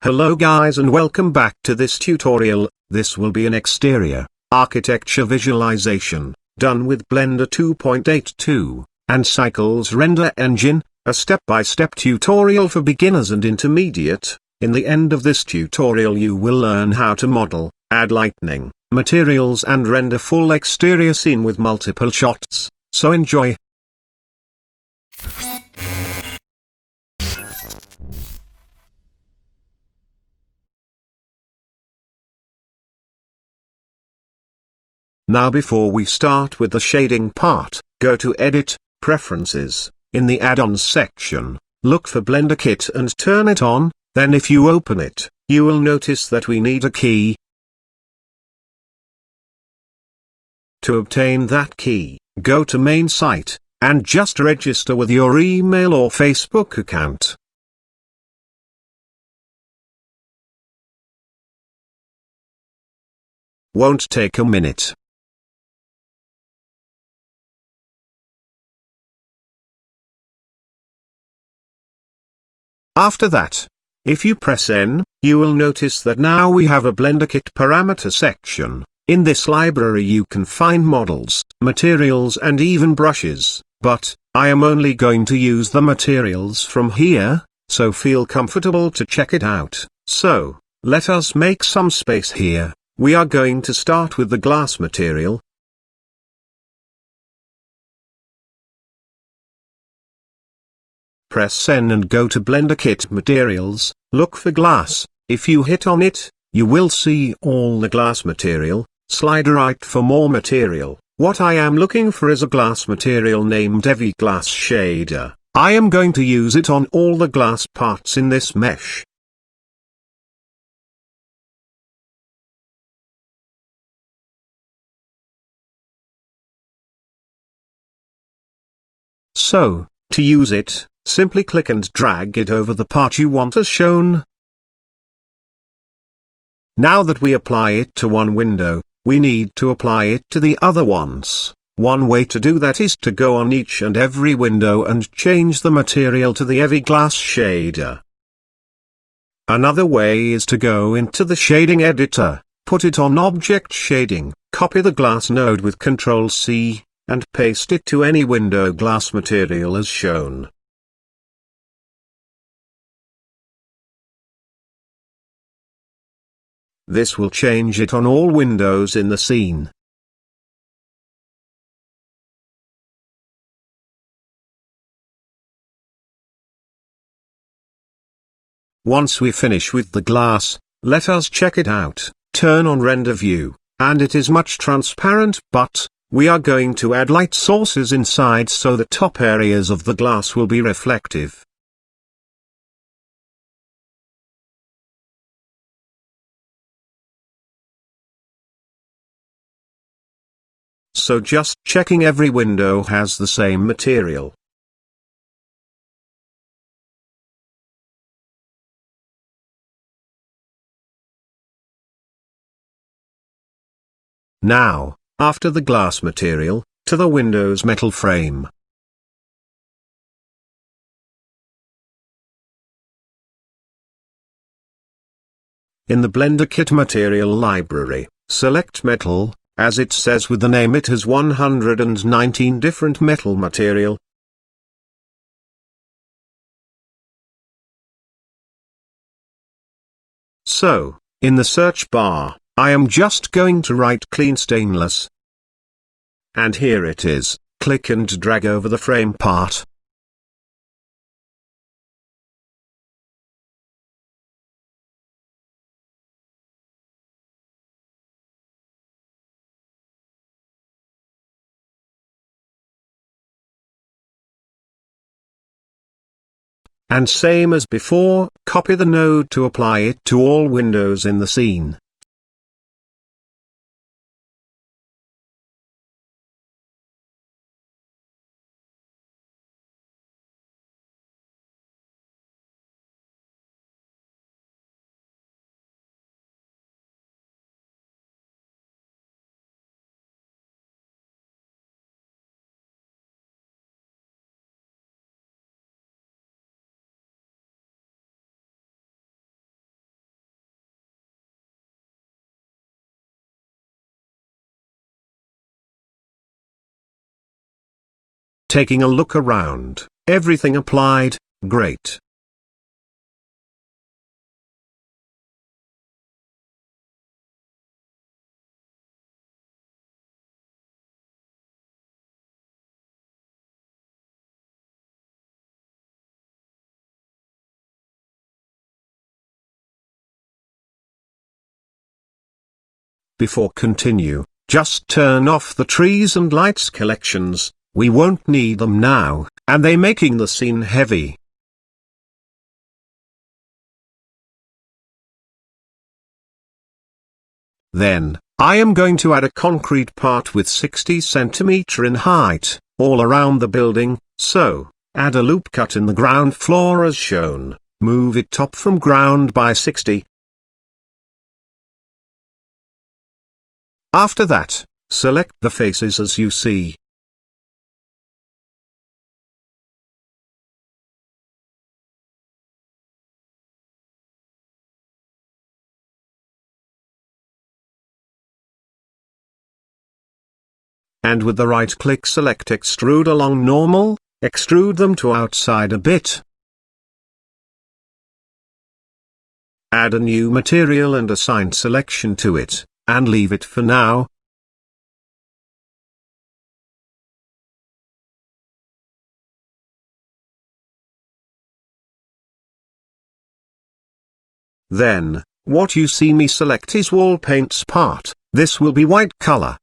Hello guys and welcome back to this tutorial. This will be an exterior architecture visualization, done with Blender 2.82, and Cycles Render Engine, a step-by-step tutorial for beginners and intermediate. In the end of this tutorial you will learn how to model, add lighting, materials and render full exterior scene with multiple shots, so enjoy. Now before we start with the shading part, go to Edit, Preferences, in the Add-ons section, look for Blender Kit and turn it on, then if you open it, you will notice that we need a key. To obtain that key, go to main site, and just register with your email or Facebook account. Won't take a minute. After that, if you press N, you will notice that now we have a Blender Kit parameter section. In this library you can find models, materials and even brushes, but I am only going to use the materials from here, so feel comfortable to check it out. So, let us make some space here. We are going to start with the glass material. Press N and go to Blender Kit Materials, look for glass. If you hit on it, you will see all the glass material. Slide right for more material. What I am looking for is a glass material named Heavy Glass Shader. I am going to use it on all the glass parts in this mesh. So, to use it, simply click and drag it over the part you want as shown. Now that we apply it to one window, we need to apply it to the other ones. One way to do that is to go on each and every window and change the material to the Heavy Glass Shader. Another way is to go into the shading editor, put it on Object Shading, copy the glass node with Ctrl+C, and paste it to any window glass material as shown. This will change it on all windows in the scene. Once we finish with the glass, let us check it out. Turn on Render View, and it is much transparent, but we are going to add light sources inside so the top areas of the glass will be reflective. So just checking every window has the same material. Now, after the glass material, to the window's metal frame. In the Blender Kit material library, select metal. As it says with the name, it has 119 different metal material. So, in the search bar, I am just going to write clean stainless. And here it is. Click and drag over the frame part. And same as before, copy the node to apply it to all windows in the scene. taking a look around, everything applied, great. Before continue, just turn off the trees and lights collections, we won't need them now, and they making the scene heavy. Then, I am going to add a concrete part with 60 cm in height, all around the building, so, add a loop cut in the ground floor as shown, move it top from ground by 60. After that, select the faces as you see. And with the right click select extrude along normal, extrude them to outside a bit. Add a new material and assign selection to it, and leave it for now. Then, what you see me select is wall paints part, this will be white color.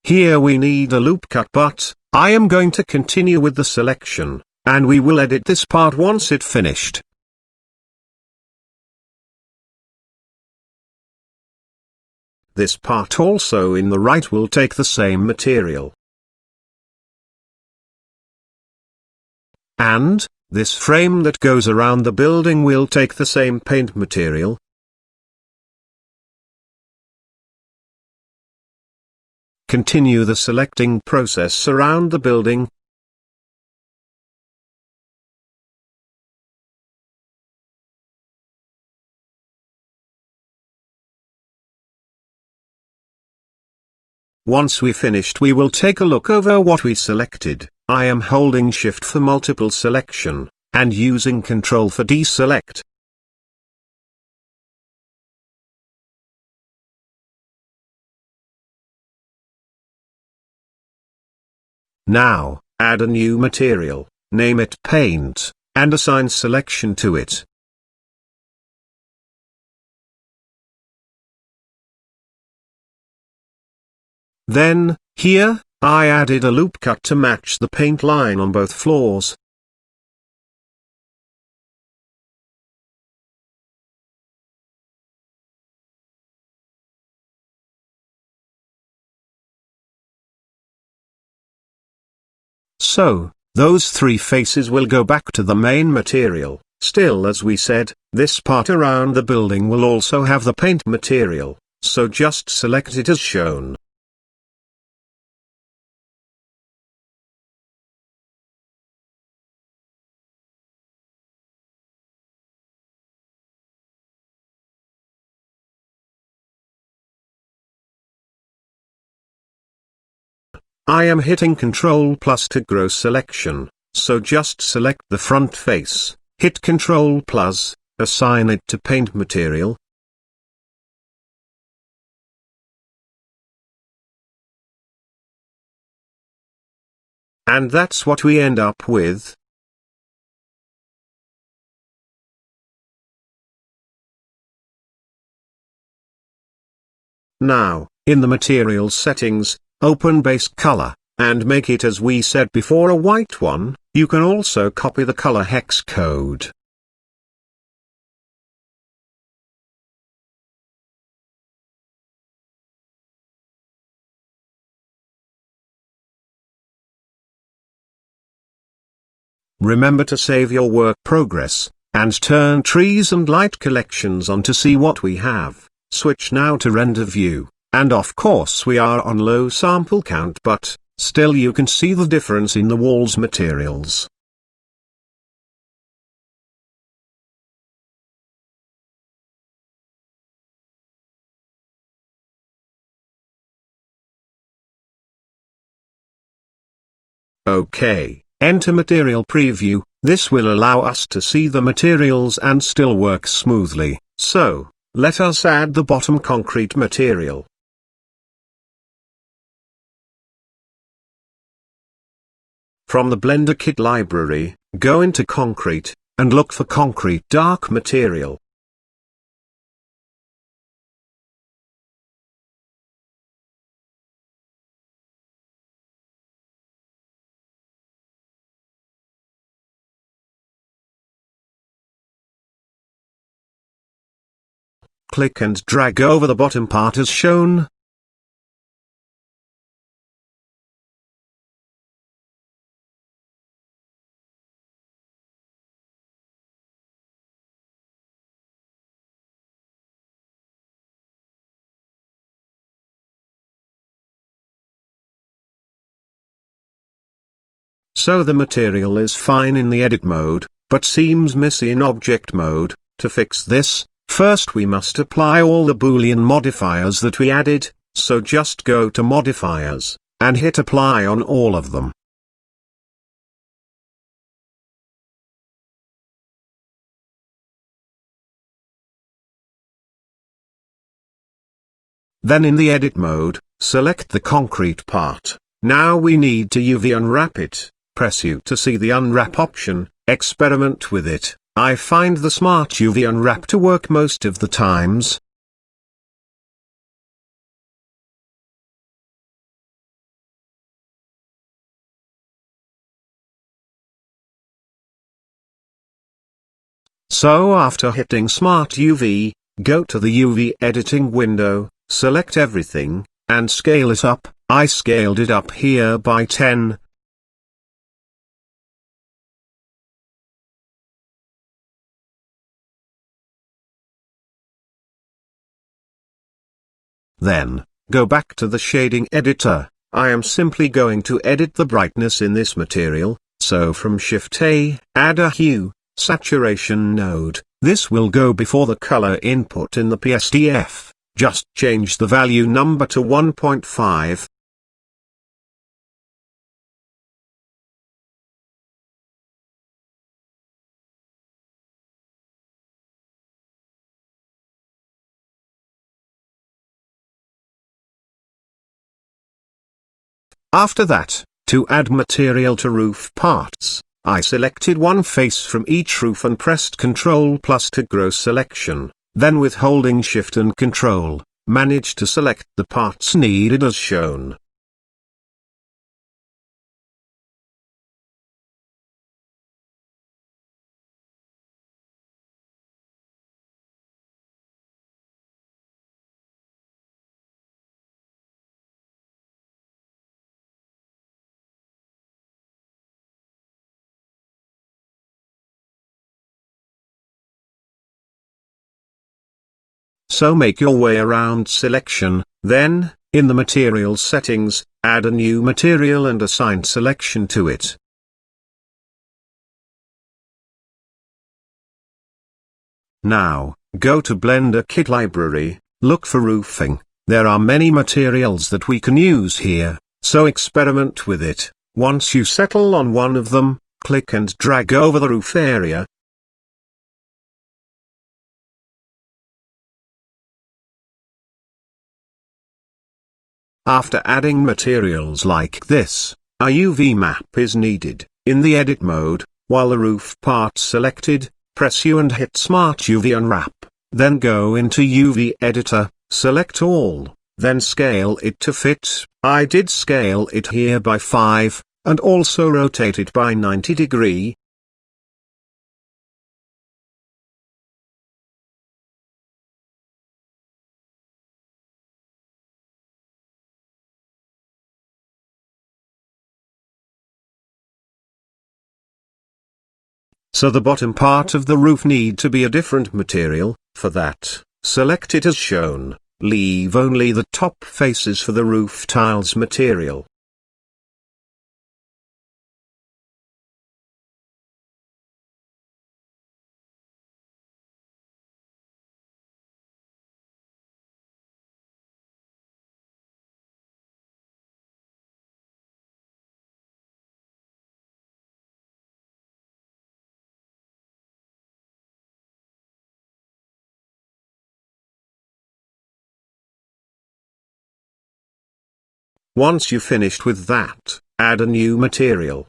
Here we need a loop cut, but I am going to continue with the selection, and we will edit this part once it finished. This part also in the right will take the same material. And, this frame that goes around the building will take the same paint material. Continue the selecting process around the building. Once we finished, we will take a look over what we selected. I am holding Shift for multiple selection, and using Control for deselect. Now, add a new material, name it Paint, and assign selection to it. Then, here, I added a loop cut to match the paint line on both floors. So, those three faces will go back to the main material. Still, as we said, this part around the building will also have the paint material, so just select it as shown. I am hitting Ctrl+ to grow selection, so just select the front face, hit Ctrl+, assign it to paint material. And that's what we end up with. Now, in the materials settings, open base color, and make it as we said before a white one. You can also copy the color hex code. Remember to save your work progress, and turn trees and light collections on to see what we have. Switch now to render view, and of course we are on low sample count, but still you can see the difference in the wall's materials. OK, enter material preview. This will allow us to see the materials and still work smoothly. So, let us add the bottom concrete material. From the Blender Kit library, go into Concrete, and look for Concrete Dark Material. Click and drag over the bottom part as shown. So the material is fine in the edit mode, but seems messy in object mode. To fix this, first we must apply all the Boolean modifiers that we added, so just go to Modifiers, and hit Apply on all of them. Then in the edit mode, select the concrete part. Now we need to UV unwrap it. Press U to see the unwrap option, experiment with it. I find the Smart UV Unwrap to work most of the times. So after hitting Smart UV, go to the UV editing window, select everything, and scale it up. I scaled it up here by 10. Then, go back to the shading editor. I am simply going to edit the brightness in this material, so from Shift-A, add a hue, saturation node. This will go before the color input in the PSDF. Just change the value number to 1.5. After that, to add material to roof parts, I selected one face from each roof and pressed Ctrl+ to grow selection, then with holding Shift and Ctrl, managed to select the parts needed as shown. So make your way around selection, then, in the material settings, add a new material and assign selection to it. Now, go to Blender Kit library, look for roofing. There are many materials that we can use here, so experiment with it. Once you settle on one of them, click and drag over the roof area. After adding materials like this, a UV map is needed. In the edit mode, while the roof part's selected, press U and hit Smart UV Unwrap. Then go into UV Editor, select all, then scale it to fit. I did scale it here by 5, and also rotate it by 90 degrees. So the bottom part of the roof need to be a different material. For that, select it as shown, leave only the top faces for the roof tiles material. Once you've finished with that, add a new material.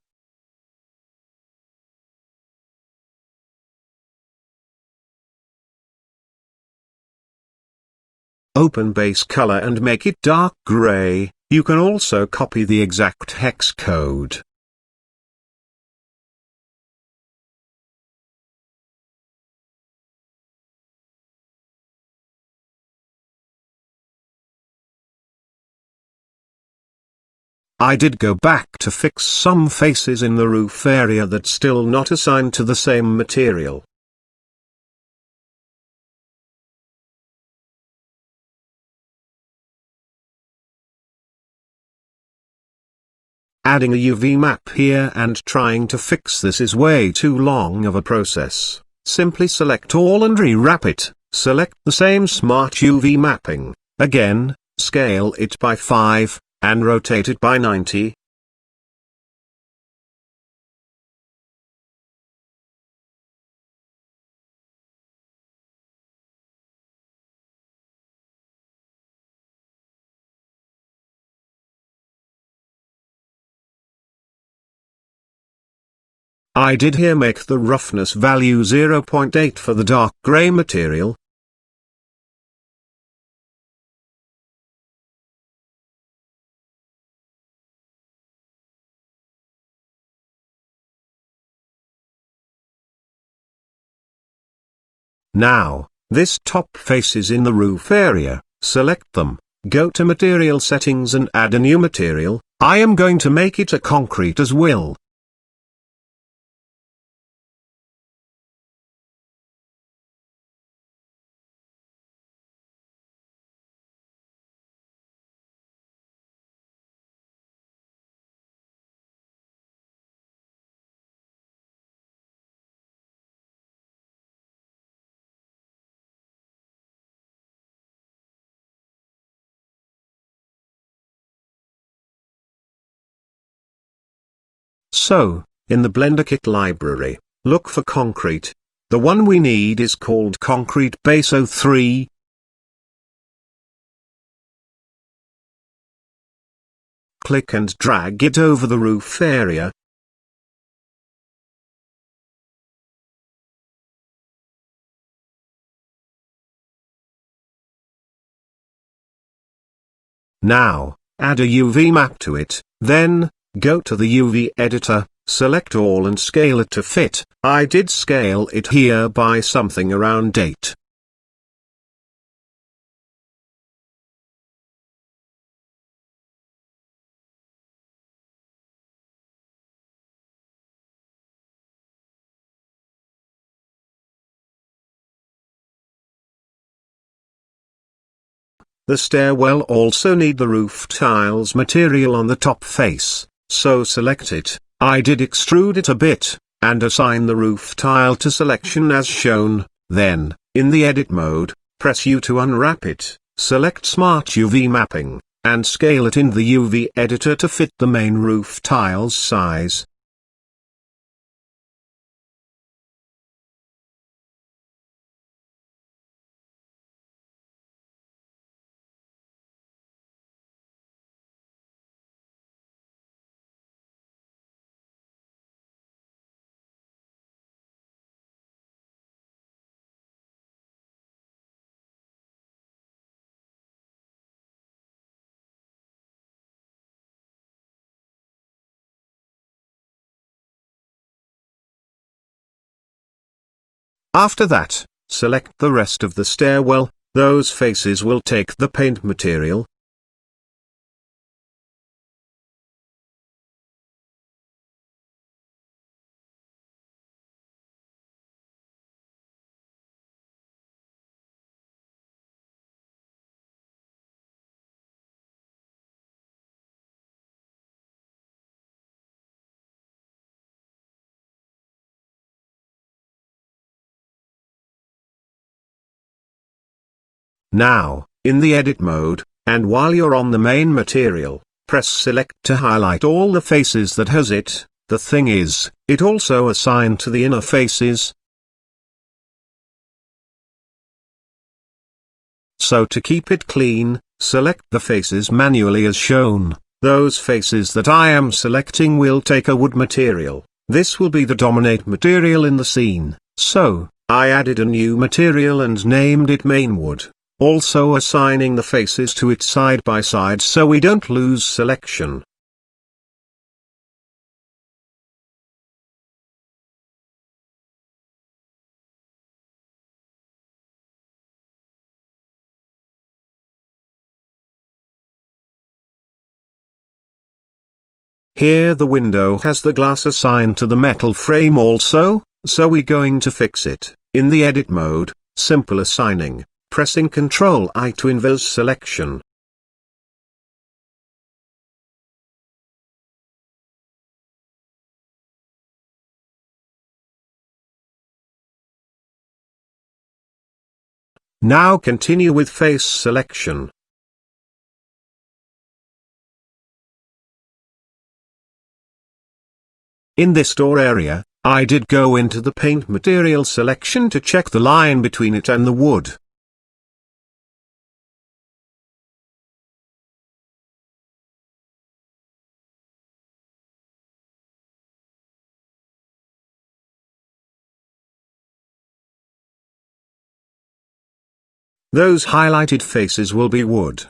Open base color and make it dark gray. You can also copy the exact hex code. I did go back to fix some faces in the roof area that still not assigned to the same material. Adding a UV map here and trying to fix this is way too long of a process. Simply select all and rewrap it. Select the same smart UV mapping, again, scale it by 5, and rotate it by 90. I did here make the roughness value 0.8 for the dark gray material. Now, this top faces in the roof area, select them, go to material settings and add a new material. I am going to make it a concrete as well. So, in the Blender Kit library, look for concrete. The one we need is called Concrete Base 03. Click and drag it over the roof area. Now, add a UV map to it, then, go to the UV editor, select all and scale it to fit. I did scale it here by something around 8. The stairwell also need the roof tiles material on the top face, so select it. I did extrude it a bit, and assign the roof tile to selection as shown. Then, in the edit mode, press U to unwrap it, select Smart UV Mapping, and scale it in the UV editor to fit the main roof tile's size. After that, select the rest of the stairwell. Those faces will take the paint material. Now, in the edit mode, and while you're on the main material, press select to highlight all the faces that has it. The thing is, it also assigned to the inner faces. So to keep it clean, select the faces manually as shown. Those faces that I am selecting will take a wood material. This will be the dominate material in the scene. So, I added a new material and named it main wood, also assigning the faces to it side by side so we don't lose selection. Here the window has the glass assigned to the metal frame also, so we're going to fix it. In the edit mode, simple assigning, pressing Ctrl I to inverse selection. Now continue with face selection. In this door area, I did go into the paint material selection to check the line between it and the wood. Those highlighted faces will be wood.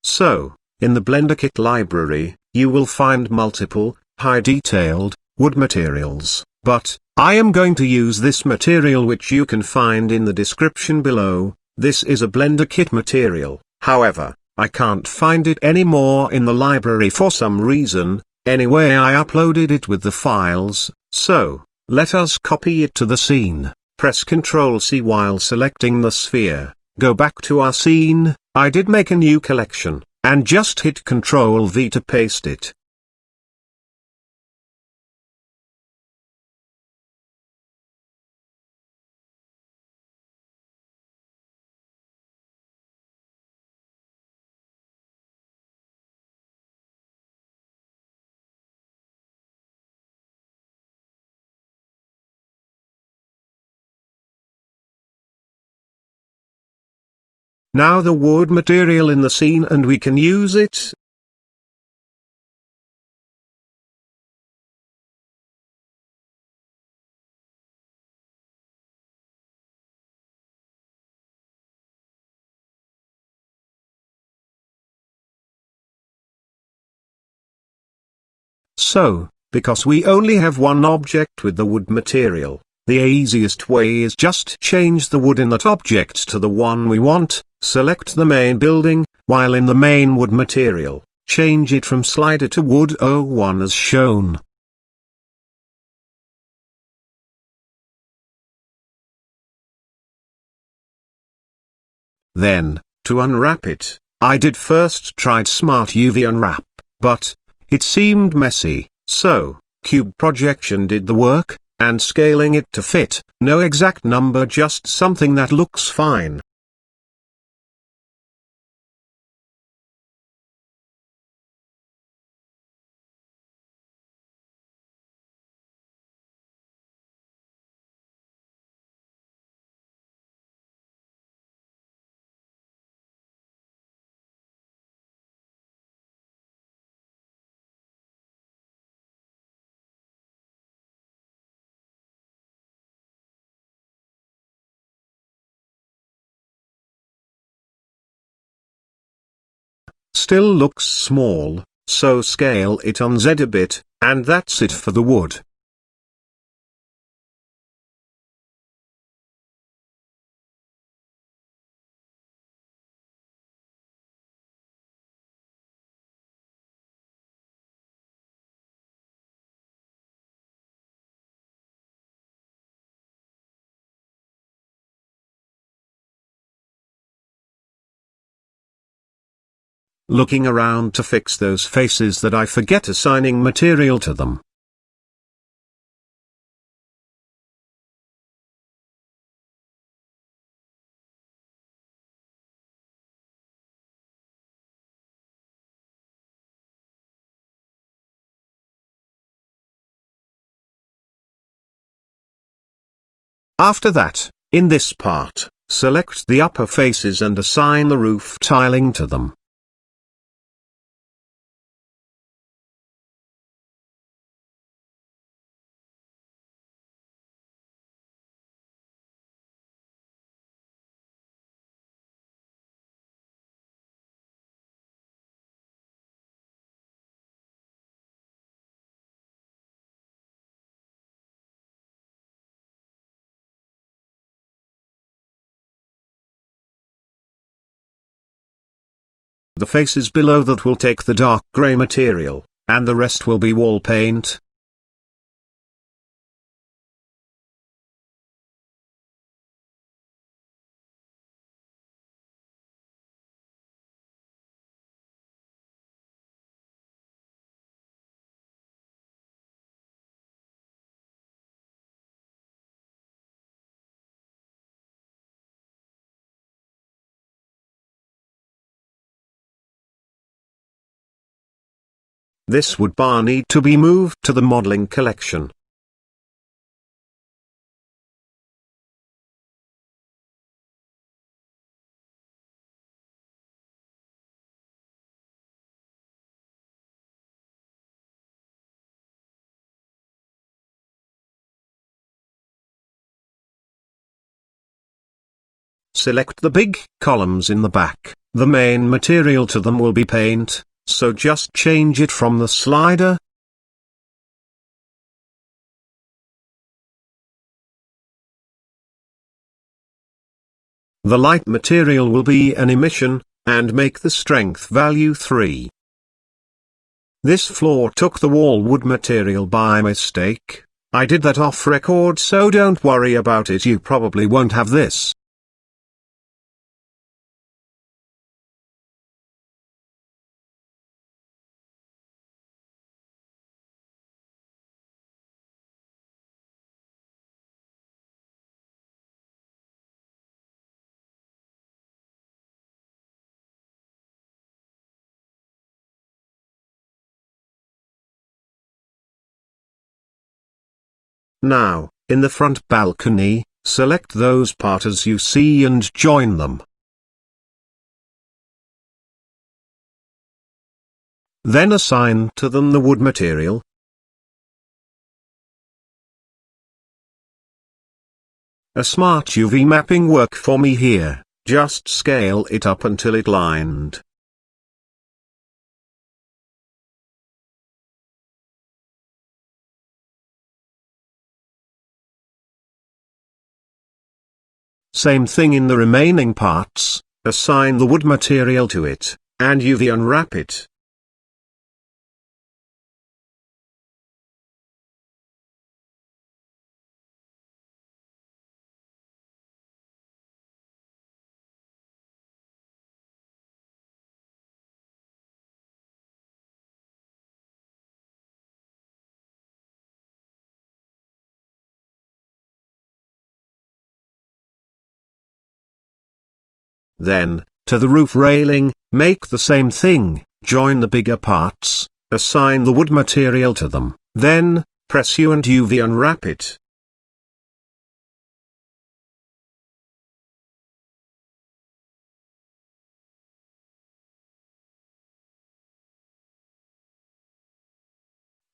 So, in the Blender Kit library, you will find multiple, high-detailed, wood materials, but, I am going to use this material which you can find in the description below. This is a Blender Kit material. However, I can't find it anymore in the library for some reason. Anyway, I uploaded it with the files, so, let us copy it to the scene. Press Ctrl C while selecting the sphere, go back to our scene. I did make a new collection, and just hit Ctrl V to paste it. Now the wood material in the scene and we can use it. So, because we only have one object with the wood material, the easiest way is just change the wood in that object to the one we want, select the main building, while in the main wood material, change it from slider to wood 01 as shown. Then, to unwrap it, I did first tried Smart UV Unwrap, but, it seemed messy, so, Cube Projection did the work, and scaling it to fit, no exact number, just something that looks fine. Still looks small, so scale it on Z a bit, and that's it for the wood. looking around to fix those faces that I forget assigning material to them. After that, in this part, select the upper faces and assign the roof tiling to them. The faces below that will take the dark grey material, and the rest will be wall paint. This wood bar need to be moved to the modeling collection. Select the big columns in the back. The main material to them will be paint, so just change it from the slider. The light material will be an emission, and make the strength value 3. This floor took the wall wood material by mistake. I did that off record, so don't worry about it, you probably won't have this. Now, in the front balcony, select those parts you see and join them. Then assign to them the wood material. A smart UV mapping work for me here, just scale it up until it lined. Same thing in the remaining parts, assign the wood material to it, and UV unwrap it. Then, to the roof railing, make the same thing, join the bigger parts, assign the wood material to them, then, press U and UV unwrap it.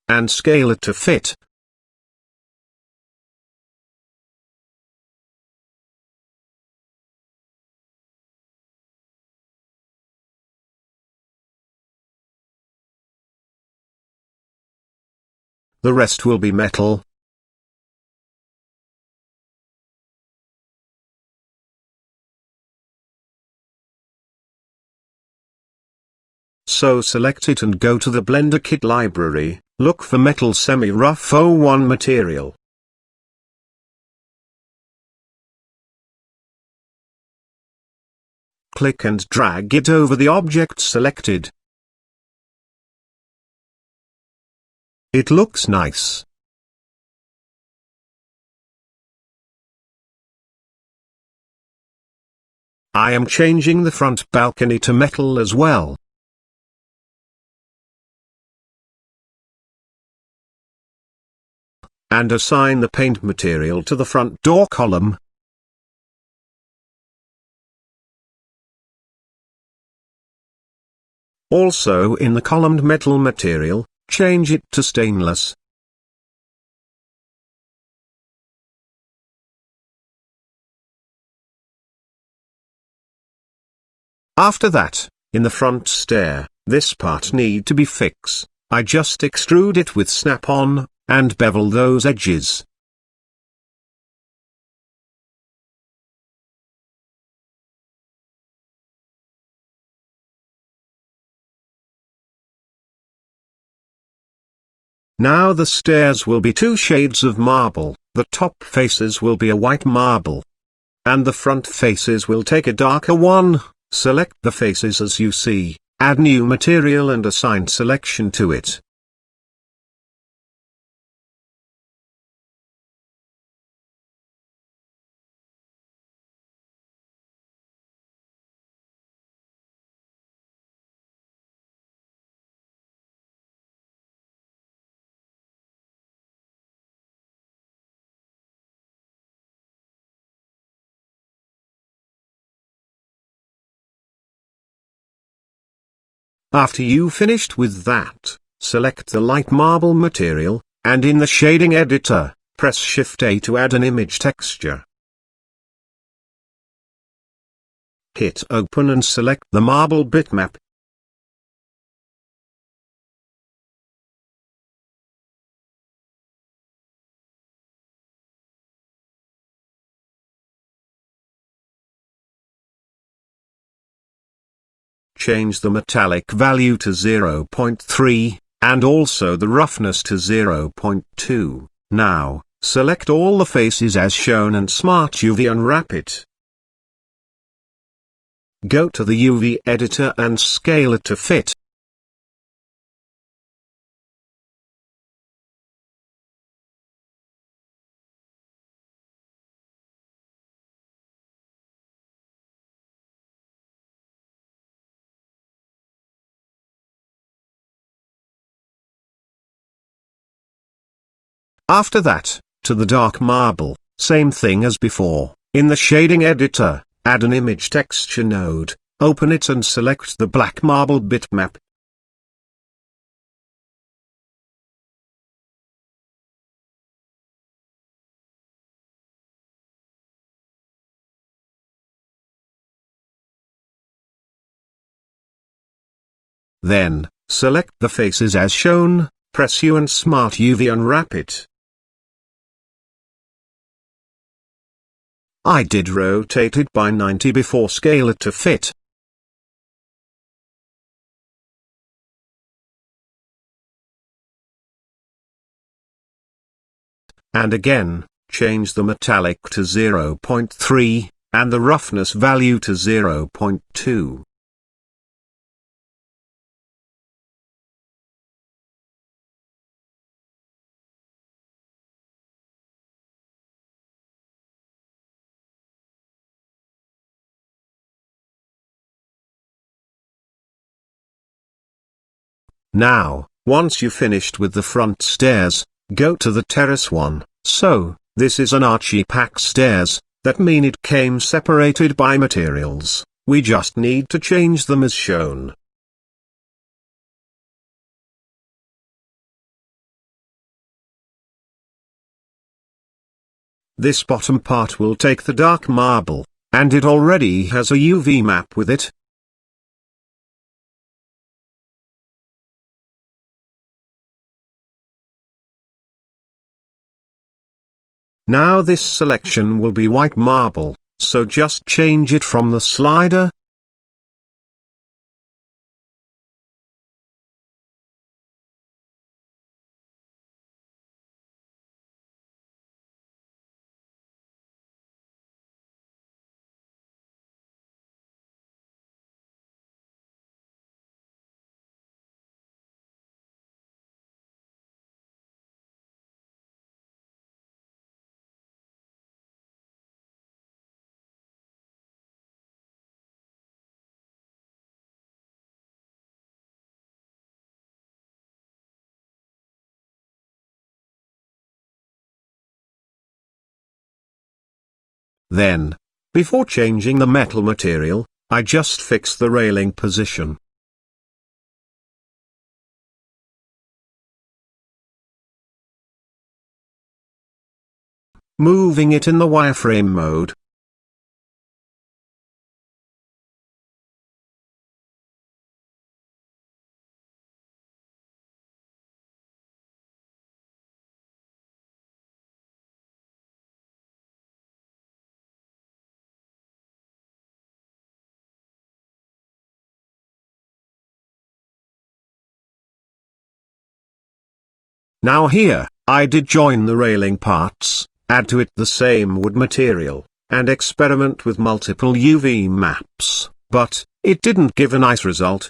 And scale it to fit. The rest will be metal. So select it and go to the Blender Kit library, look for Metal Semi-Rough 01 material. click and drag it over the object selected. It looks nice. I am changing the front balcony to metal as well. And assign the paint material to the front door column. Also in the columned metal material, change it to stainless. After that, in the front stair, this part need to be fixed. I just extrude it with snap-on, and bevel those edges. Now the stairs will be two shades of marble, the top faces will be a white marble. And the front faces will take a darker one. Select the faces as you see, add new material and assign selection to it. After you finished with that, select the light marble material, and in the shading editor, press Shift-A to add an image texture. Hit open and select the marble bitmap. Change the metallic value to 0.3, and also the roughness to 0.2. Now, select all the faces as shown and Smart UV unwrap it. Go to the UV editor and scale it to fit. After that, to the dark marble, same thing as before, in the shading editor, add an image texture node, open it and select the black marble bitmap. Then, select the faces as shown, press U and Smart UV unwrap it. I did rotate it by 90 before scale it to fit. And again, change the metallic to 0.3, and the roughness value to 0.2. Now, once you finished with the front stairs, go to the terrace one. So, this is an archy pack stairs, that mean it came separated by materials, we just need to change them as shown. This bottom part will take the dark marble, and it already has a UV map with it. Now this selection will be white marble, so just change it from the slider. Then, before changing the metal material, I just fix the railing position. Moving it in the wireframe mode. Now here, I did join the railing parts, add to it the same wood material, and experiment with multiple UV maps, but it didn't give a nice result.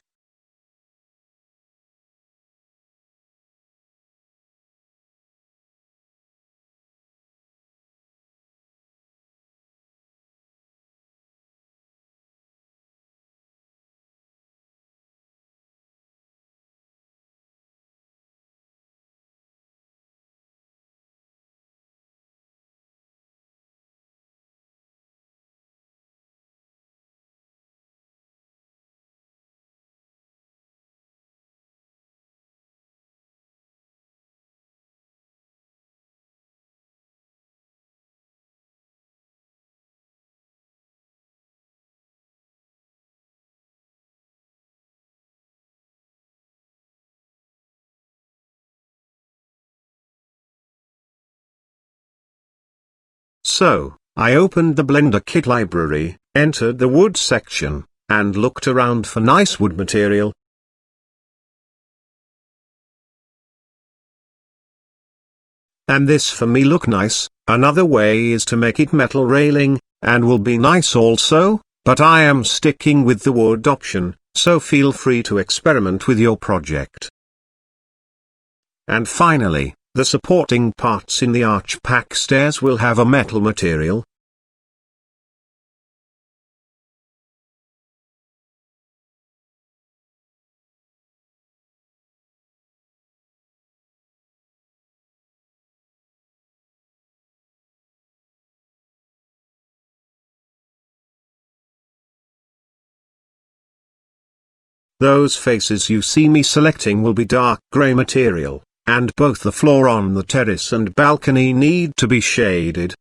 So, I opened the Blender Kit library, entered the wood section, and looked around for nice wood material. And this for me look nice. Another way is to make it metal railing, and will be nice also, but I am sticking with the wood option, so feel free to experiment with your project. And finally, the supporting parts in the arch pack stairs will have a metal material. Those faces you see me selecting will be dark grey material, and both the floor on the terrace and balcony need to be shaded.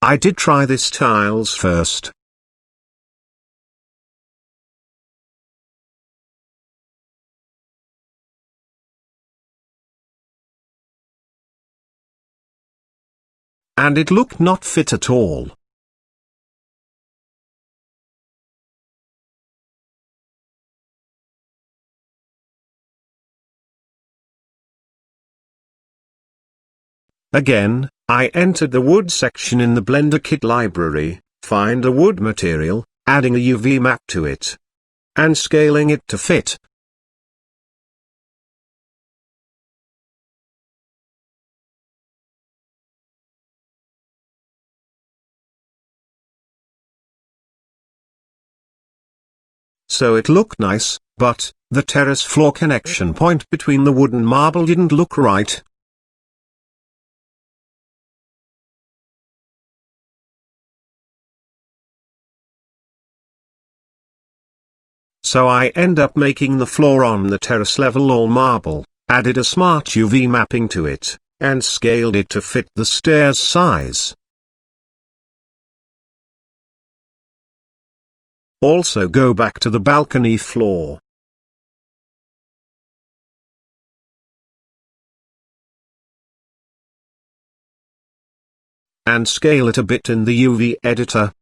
I did try this tiles first. And it looked not fit at all. Again, I entered the wood section in the Blender Kit library, find a wood material, adding a UV map to it, and scaling it to fit. So it looked nice, but the terrace floor connection point between the wood and marble didn't look right. So I end up making the floor on the terrace level all marble, added a smart UV mapping to it, and scaled it to fit the stairs size. Also go back to the balcony floor. And scale it a bit in the UV editor.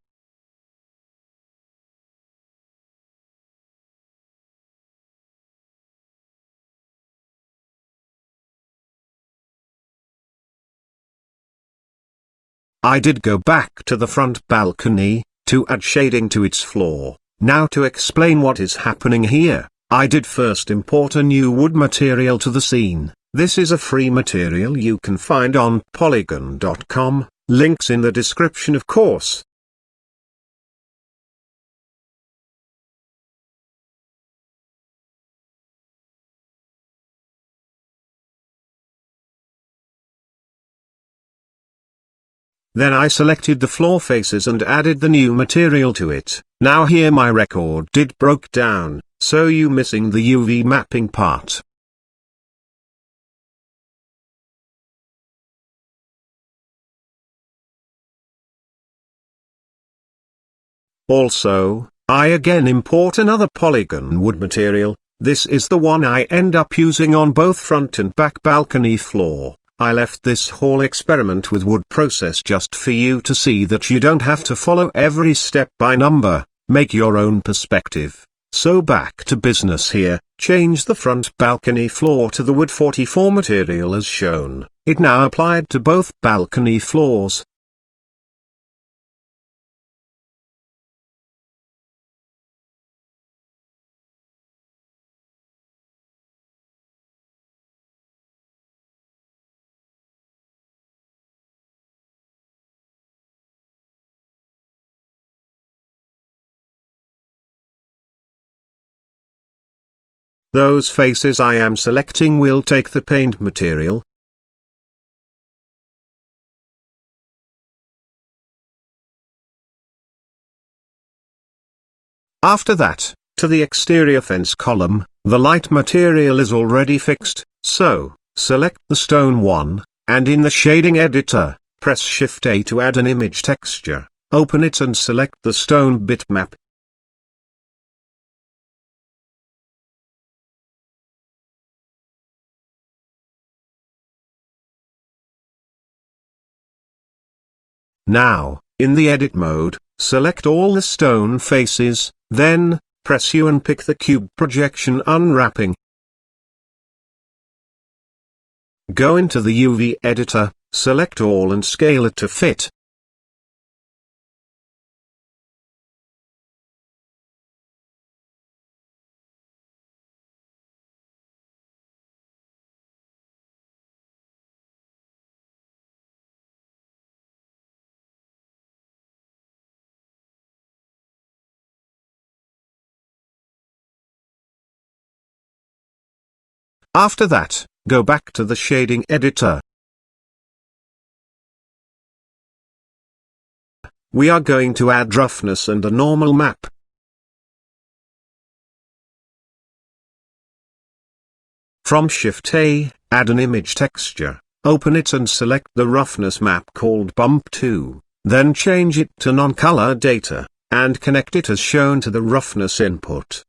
I did go back to the front balcony, to add shading to its floor. Now to explain what is happening here, I did first import a new wood material to the scene. This is a free material you can find on polygon.com, links in the description of course. Then I selected the floor faces and added the new material to it. Now here my record did broke down, so you missing the UV mapping part. Also, I again import another polygon wood material. This is the one I end up using on both front and back balcony floor. I left this whole experiment with wood process just for you to see that you don't have to follow every step by number, make your own perspective. So back to business here, change the front balcony floor to the wood 44 material as shown. It now applied to both balcony floors. Those faces I am selecting will take the paint material. After that, to the exterior fence column, the light material is already fixed, so, select the stone one, and in the shading editor, press Shift A to add an image texture, open it and select the stone bitmap. Now, in the edit mode, select all the stone faces, then, press U and pick the cube projection unwrapping. Go into the UV editor, select all and scale it to fit. After that, go back to the shading editor. We are going to add roughness and a normal map. From Shift A, add an image texture, open it and select the roughness map called Bump 2, then change it to non-color data, and connect it as shown to the roughness input.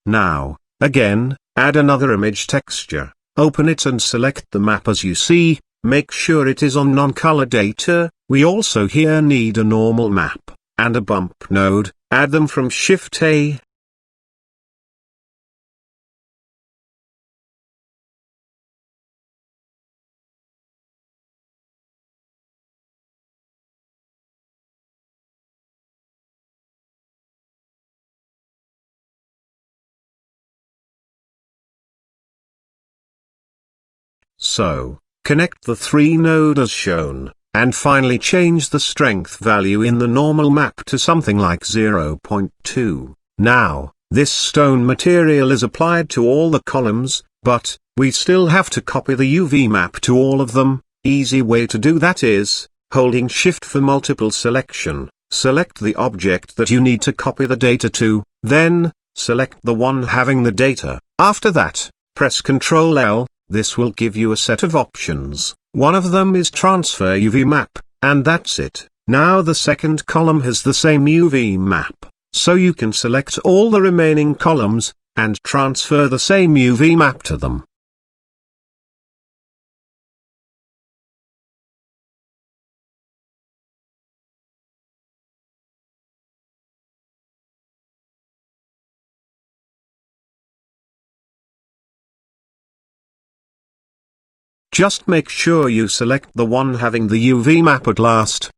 Now, again, add another image texture, open it and select the map as you see, make sure it is on non-color data. We also here need a normal map, and a bump node, add them from Shift A. So, connect the 3 node as shown, and finally change the strength value in the normal map to something like 0.2. Now, this stone material is applied to all the columns, but, we still have to copy the UV map to all of them. Easy way to do that is, holding Shift for multiple selection, select the object that you need to copy the data to, then, select the one having the data. After that, press Ctrl L, This will give you a set of options. One of them is transfer UV map, and that's it. Now the second column has the same UV map, so you can select all the remaining columns, and transfer the same UV map to them. Just make sure you select the one having the UV map at last.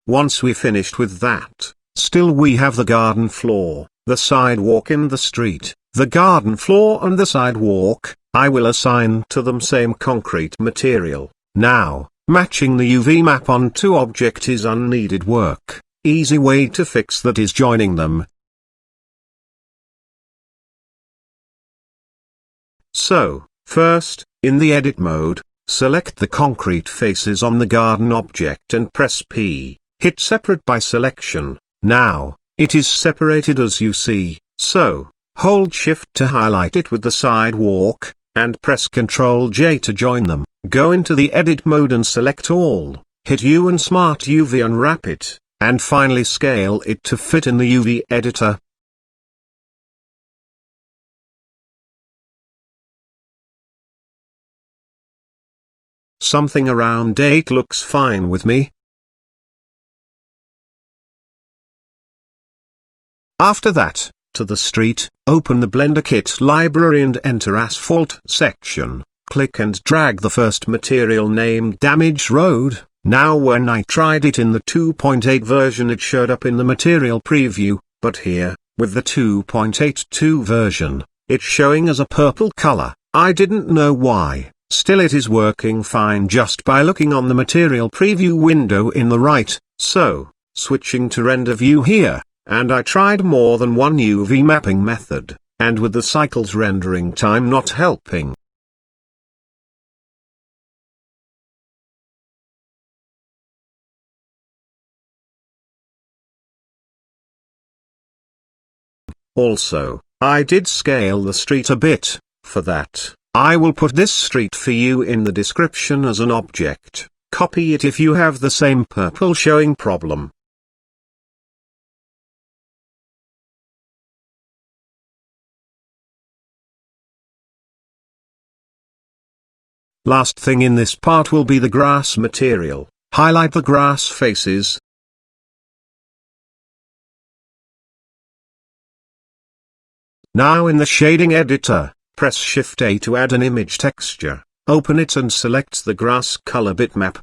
Once we finished with that, still we have the garden floor, the sidewalk in the street, the garden floor and the sidewalk. I will assign to them same concrete material. Now, matching the UV map on two objects is unneeded work. Easy way to fix that is joining them. So, first, in the edit mode, select the concrete faces on the garden object and press P. Hit separate by selection. Now, it is separated as you see, so, hold Shift to highlight it with the sidewalk, and press Ctrl J to join them. Go into the edit mode and select all, hit U and Smart UV unwrap it, and finally scale it to fit in the UV editor. Something around 8 looks fine with me. After that, to the street, open the Blender Kit library and enter Asphalt section. Click and drag the first material named Damaged Road. Now when I tried it in the 2.8 version it showed up in the material preview, but here, with the 2.82 version, it's showing as a purple color. I didn't know why. Still it is working fine just by looking on the material preview window in the right. So, switching to render view here. And I tried more than one UV mapping method, and with the cycles rendering time not helping. Also, I did scale the street a bit. For that, I will put this street for you in the description as an object. Copy it if you have the same purple showing problem. Last thing in this part will be the grass material. Highlight the grass faces. Now in the shading editor, press Shift A to add an image texture. Open it and select the grass color bitmap.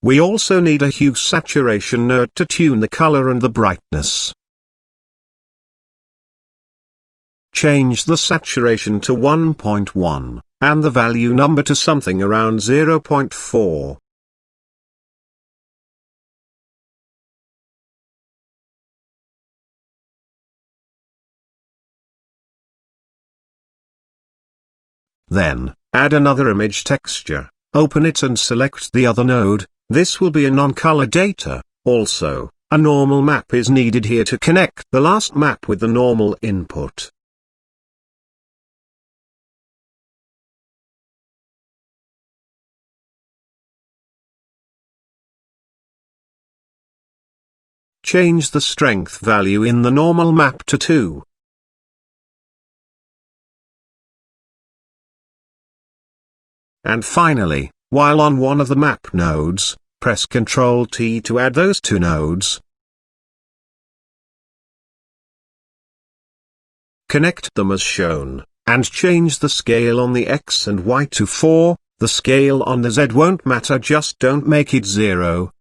We also need a hue saturation node to tune the color and the brightness. Change the saturation to 1.1, and the value number to something around 0.4. Then, add another image texture, open it and select the other node. This will be a non-color data. Also, a normal map is needed here to connect the last map with the normal input. Change the strength value in the normal map to 2. And finally, while on one of the map nodes, press Ctrl T to add those two nodes. Connect them as shown, and change the scale on the X and Y to 4, the scale on the Z won't matter, just don't make it 0.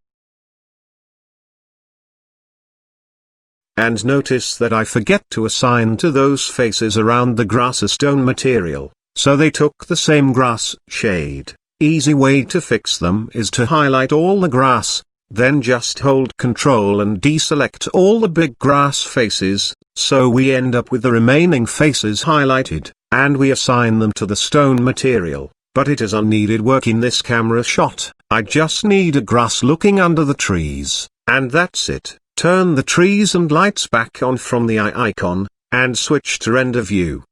And notice that I forget to assign to those faces around the grass a stone material, so they took the same grass shade. Easy way to fix them is to highlight all the grass, Then just hold Ctrl and deselect all the big grass faces, so we end up with the remaining faces highlighted, and we assign them to the stone material. But it is unneeded work in this camera shot. I just need a grass looking under the trees, and that's it. Turn the trees and lights back on from the eye icon, and switch to render view.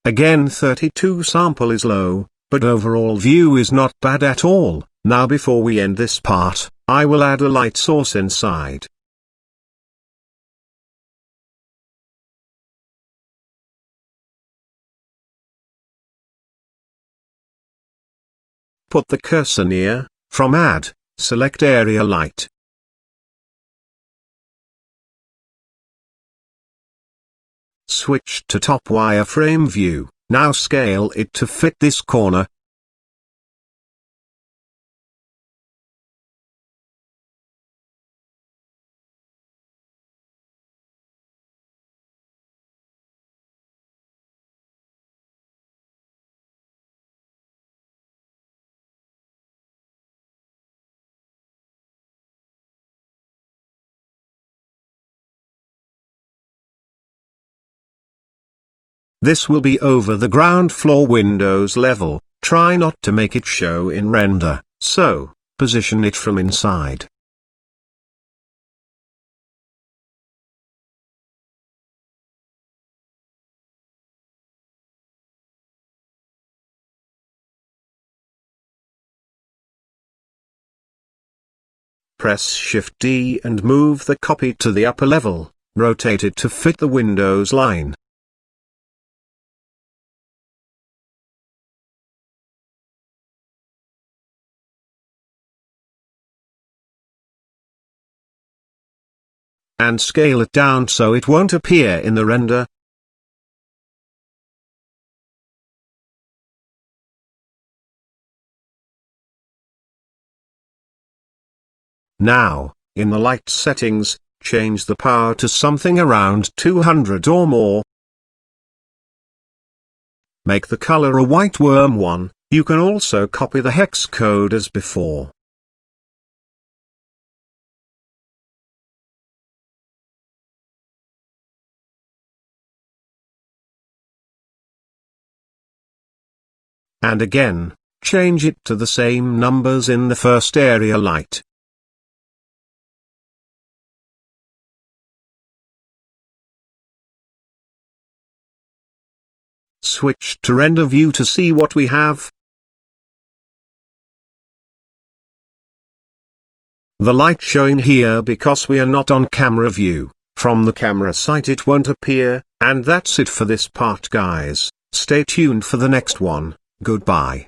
Again 32 sample is low, but overall view is not bad at all. Now before we end this part, I will add a light source inside. Put the cursor near, from Add, select Area Light. Switch to top wireframe view, now scale it to fit this corner. This will be over the ground floor windows level. Try not to make it show in render, so position it from inside. Press Shift D and move the copy to the upper level, rotate it to fit the Windows line. And scale it down so it won't appear in the render. Now, in the light settings, change the power to something around 200 or more. Make the color a white worm 1, you can also copy the hex code as before. And again, change it to the same numbers in the first area light. Switch to render view to see what we have. The light showing here because we are not on camera view. From the camera site it won't appear, and that's it for this part guys. Stay tuned for the next one. Goodbye.